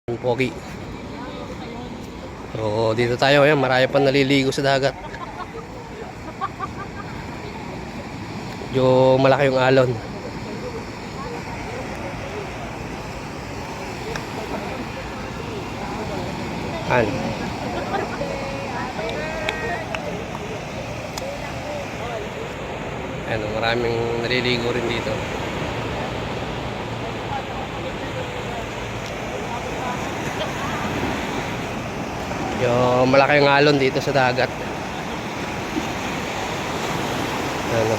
Ang pogi. So, dito tayo ngayon. Marami pa naliligo sa dagat. Medyo malaki yung alon. Ano? Ano, maraming naliligo rin dito. Yung malaki yung alon dito sa dagat. Ano?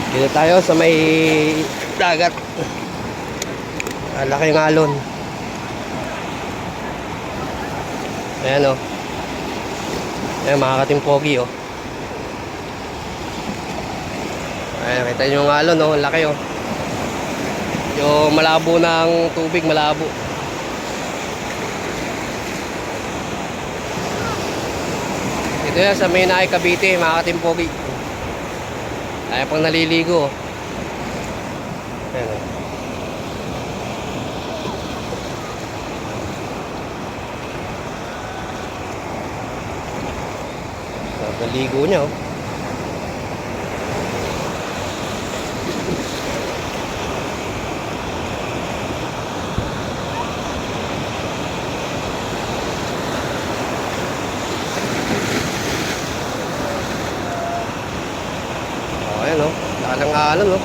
Dito tayo sa may dagat. Malaki yung alon. Ayan o. Ayan, makakating pogi o. Ayan, kita nyo yung alon o. Laki o. Yung malabo ng tubig, malabo. Ito yan sa may Naay Cavite, makakating pogi. Kaya pang naliligo. Ayan o. Naligo niya oh. Oh, ayan oh. Lalang alon oh.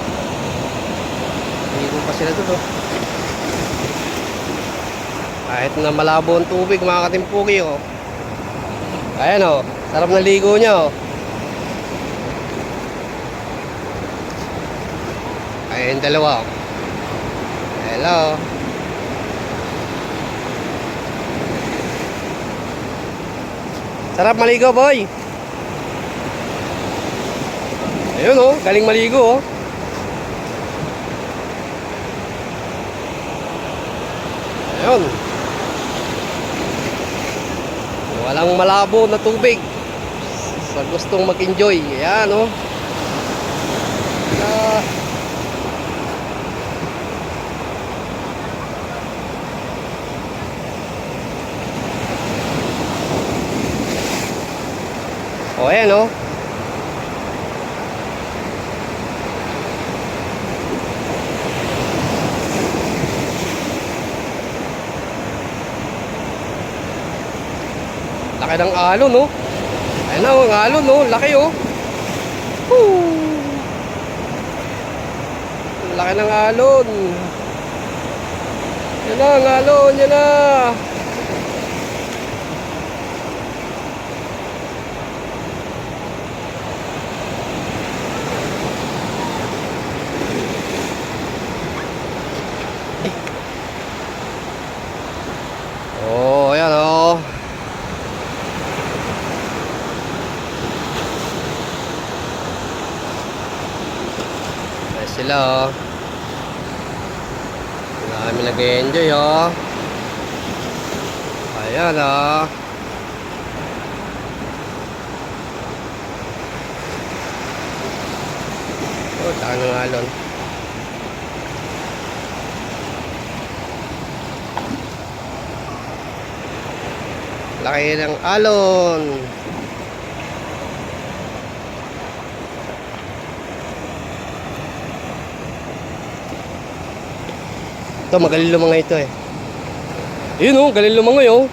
Ligo pa sila doon oh. Kahit na malabo ang tubig, mga katimpuki oh. Ayan oh. Sarap na ligo niya oh. Ayan dalawa oh. Hello. Sarap maligo boy. Ayun oh, galing maligo oh. Ayun. Walang malabo na tubig. Sa gustong mag-enjoy. Ayan oh. Oh, ayan oh. Laki ng alon oh. Ayan na oh, ang alon oh. Laki oh. Woo! Laki ng alon. Yan na ang alon. Yan na. Oh, ayan oh. Ayan sila oh. Marami nag-enjoy oh. Ayan oh. Oh, saan ang alon? Laki ng alon. Ito, magaling lumangay ito eh. Ayun oh, galing lumangay oh.